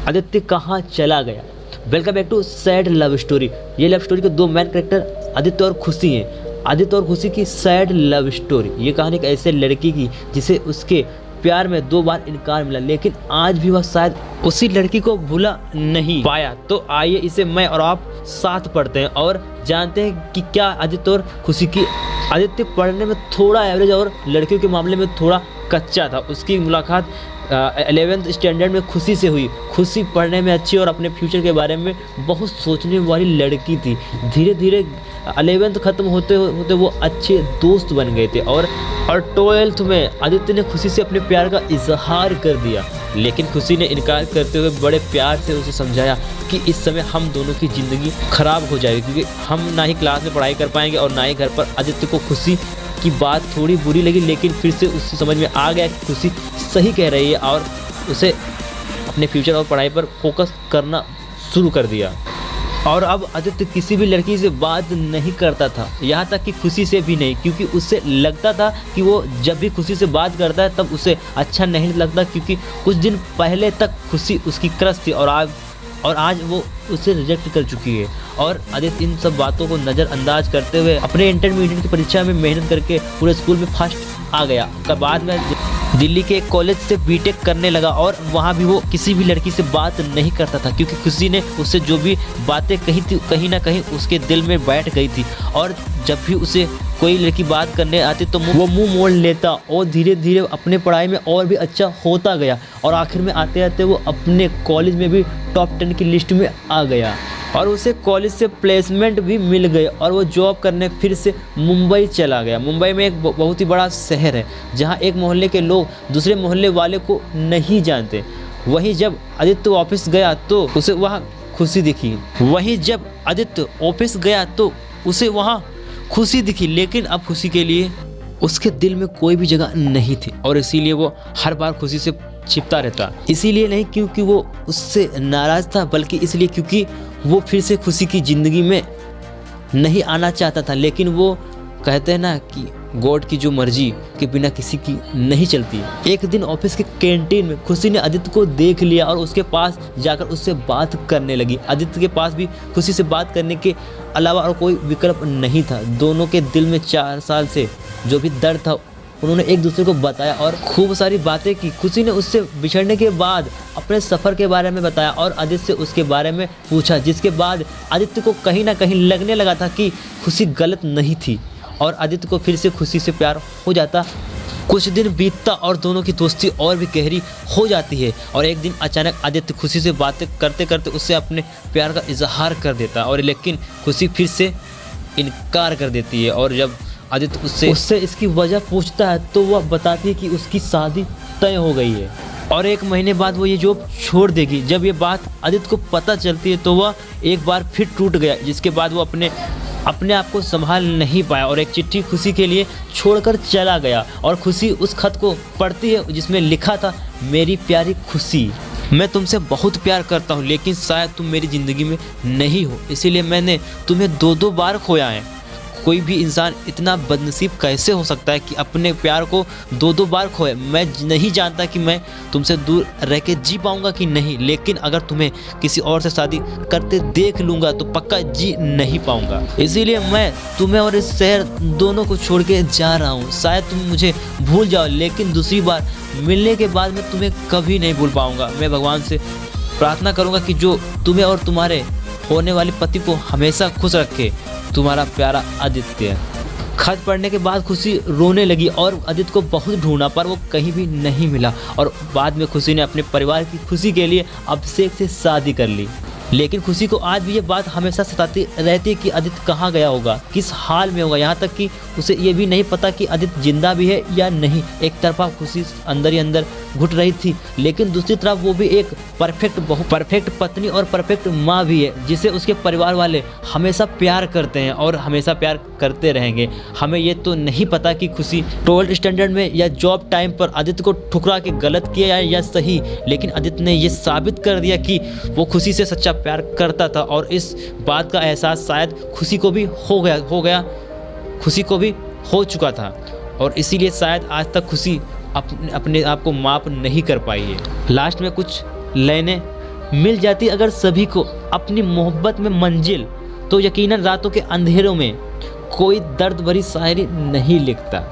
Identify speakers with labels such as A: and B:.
A: आदित्य कहाँ चला गया। Welcome back to sad love story. ये लव स्टोरी के दो मेन कैरेक्टर आदित्य और खुशी हैं। आदित्य और खुशी की सैड लव स्टोरी। ये कहानी एक ऐसे लड़की की जिसे उसके प्यार में 2 बार इनकार मिला, लेकिन आज भी वह शायद उसी लड़की को भूला नहीं पाया। तो आइए इसे मैं और आप साथ पढ़ते हैं और जानते हैं कि क्या आदित्य और खुशी की। आदित्य पढ़ने में थोड़ा एवरेज और लड़कियों के मामले में थोड़ा कच्चा था। उसकी मुलाकात 11th स्टैंडर्ड में खुशी से हुई। खुशी पढ़ने में अच्छी और अपने फ्यूचर के बारे में बहुत सोचने वाली लड़की थी। धीरे धीरे 11th ख़त्म होते होते वो अच्छे दोस्त बन गए थे और 12th में आदित्य ने खुशी से अपने प्यार का इजहार कर दिया, लेकिन खुशी ने इनकार करते हुए बड़े प्यार से उसे समझाया कि इस समय हम दोनों की ज़िंदगी खराब हो जाएगी, क्योंकि हम ना ही क्लास में पढ़ाई कर पाएंगे और ना ही घर पर। आदित्य को खुशी की बात थोड़ी बुरी लगी, लेकिन फिर से उससे समझ में आ गया कि खुशी सही कह रही है और उसे अपने फ्यूचर और पढ़ाई पर फोकस करना शुरू कर दिया। और अब आदित्य किसी भी लड़की से बात नहीं करता था, यहाँ तक कि खुशी से भी नहीं, क्योंकि उससे लगता था कि वो जब भी खुशी से बात करता है तब उसे अच्छा नहीं लगता, क्योंकि कुछ दिन पहले तक खुशी उसकी क्रश थी और आज वो उसे रिजेक्ट कर चुकी है। और आदित्य इन सब बातों को नज़रअंदाज करते हुए अपने इंटरमीडिएट की परीक्षा में मेहनत करके पूरे स्कूल में फर्स्ट आ गया। बाद में दिल्ली के कॉलेज से बीटेक करने लगा और वहाँ भी वो किसी भी लड़की से बात नहीं करता था, क्योंकि खुशी ने उससे जो भी बातें कही थी कहीं ना कहीं उसके दिल में बैठ गई थी। और जब भी उसे कोई लड़की बात करने आती तो वो मुंह मोड़ लेता और धीरे धीरे अपने पढ़ाई में और भी अच्छा होता गया और आखिर में आते आते वो अपने कॉलेज में भी टॉप 10 की लिस्ट में आ गया और उसे कॉलेज से प्लेसमेंट भी मिल गई और वो जॉब करने फिर से मुंबई चला गया। मुंबई में एक बहुत ही बड़ा शहर है जहाँ एक मोहल्ले के लोग दूसरे मोहल्ले वाले को नहीं जानते। वहीं जब आदित्य ऑफिस गया तो उसे वहाँ खुशी दिखी। लेकिन अब खुशी के लिए उसके दिल में कोई भी जगह नहीं थी और इसीलिए वो हर बार खुशी से छिपता रहता। इसीलिए नहीं क्योंकि वो उससे नाराज़ था, बल्कि इसलिए क्योंकि वो फिर से खुशी की ज़िंदगी में नहीं आना चाहता था। लेकिन वो कहते हैं ना कि गॉड की जो मर्जी के बिना किसी की नहीं चलती। एक दिन ऑफिस के कैंटीन में खुशी ने आदित्य को देख लिया और उसके पास जाकर उससे बात करने लगी। आदित्य के पास भी खुशी से बात करने के अलावा और कोई विकल्प नहीं था। दोनों के दिल में 4 साल से जो भी दर्द था उन्होंने एक दूसरे को बताया और खूब सारी बातें की। खुशी ने उससे बिछड़ने के बाद अपने सफ़र के बारे में बताया और आदित्य से उसके बारे में पूछा, जिसके बाद आदित्य को कहीं ना कहीं लगने लगा था कि खुशी गलत नहीं थी और आदित्य को फिर से खुशी से प्यार हो जाता। कुछ दिन बीतता और दोनों की दोस्ती और भी गहरी हो जाती है और एक दिन अचानक आदित्य खुशी से बातें करते करते उससे अपने प्यार का इजहार कर देता और लेकिन खुशी फिर से इनकार कर देती है। और जब आदित्य उससे इसकी वजह पूछता है तो वह बताती है कि उसकी शादी तय हो गई है और 1 महीने बाद वो ये जॉब छोड़ देगी। जब ये बात आदित्य को पता चलती है तो वह एक बार फिर टूट गया, जिसके बाद वो अपने आप को संभाल नहीं पाया और एक चिट्ठी खुशी के लिए छोड़कर चला गया। और खुशी उस खत को पढ़ती है जिसमें लिखा था, मेरी प्यारी खुशी, मैं तुमसे बहुत प्यार करता हूँ, लेकिन शायद तुम मेरी ज़िंदगी में नहीं हो, इसीलिए मैंने तुम्हें 2 बार खोया है। कोई भी इंसान इतना बदनसीब कैसे हो सकता है कि अपने प्यार को 2 बार खोए। मैं नहीं जानता कि मैं तुमसे दूर रह के जी पाऊँगा कि नहीं, लेकिन अगर तुम्हें किसी और से शादी करते देख लूँगा तो पक्का जी नहीं पाऊँगा। इसीलिए मैं तुम्हें और इस शहर दोनों को छोड़ के जा रहा हूँ। शायद तुम मुझे भूल जाओ, लेकिन दूसरी बार मिलने के बाद मैं तुम्हें कभी नहीं भूल पाऊँगा। मैं भगवान से प्रार्थना करूँगा कि जो तुम्हें और तुम्हारे होने वाले पति को हमेशा खुश रखे। तुम्हारा प्यारा आदित्य। खत पढ़ने के बाद खुशी रोने लगी और आदित्य को बहुत ढूंढा पर वो कहीं भी नहीं मिला और बाद में खुशी ने अपने परिवार की खुशी के लिए अभिषेक से शादी कर ली। लेकिन खुशी को आज भी ये बात हमेशा सताती रहती है कि आदित्य कहाँ गया होगा, किस हाल में होगा। यहाँ तक कि उसे ये भी नहीं पता कि आदित्य जिंदा भी है या नहीं। एक तरफा खुशी अंदर ही अंदर घुट रही थी, लेकिन दूसरी तरफ वो भी एक परफेक्ट पत्नी और परफेक्ट माँ भी है, जिसे उसके परिवार वाले हमेशा प्यार करते हैं और हमेशा प्यार करते रहेंगे। हमें ये तो नहीं पता कि खुशी 12th स्टैंडर्ड में या जॉब टाइम पर आदित्य को ठुकरा के गलत किया या सही, लेकिन आदित्य ने ये साबित कर दिया कि वो खुशी से सच्चा प्यार करता था और इस बात का एहसास शायद खुशी को भी खुशी को भी हो चुका था और इसीलिए शायद आज तक खुशी अपने आप को माफ नहीं कर पाई है। लास्ट में कुछ लाइनें मिल जाती अगर सभी को अपनी मोहब्बत में मंजिल, तो यकीनन रातों के अंधेरों में कोई दर्द भरी शायरी नहीं लिखता।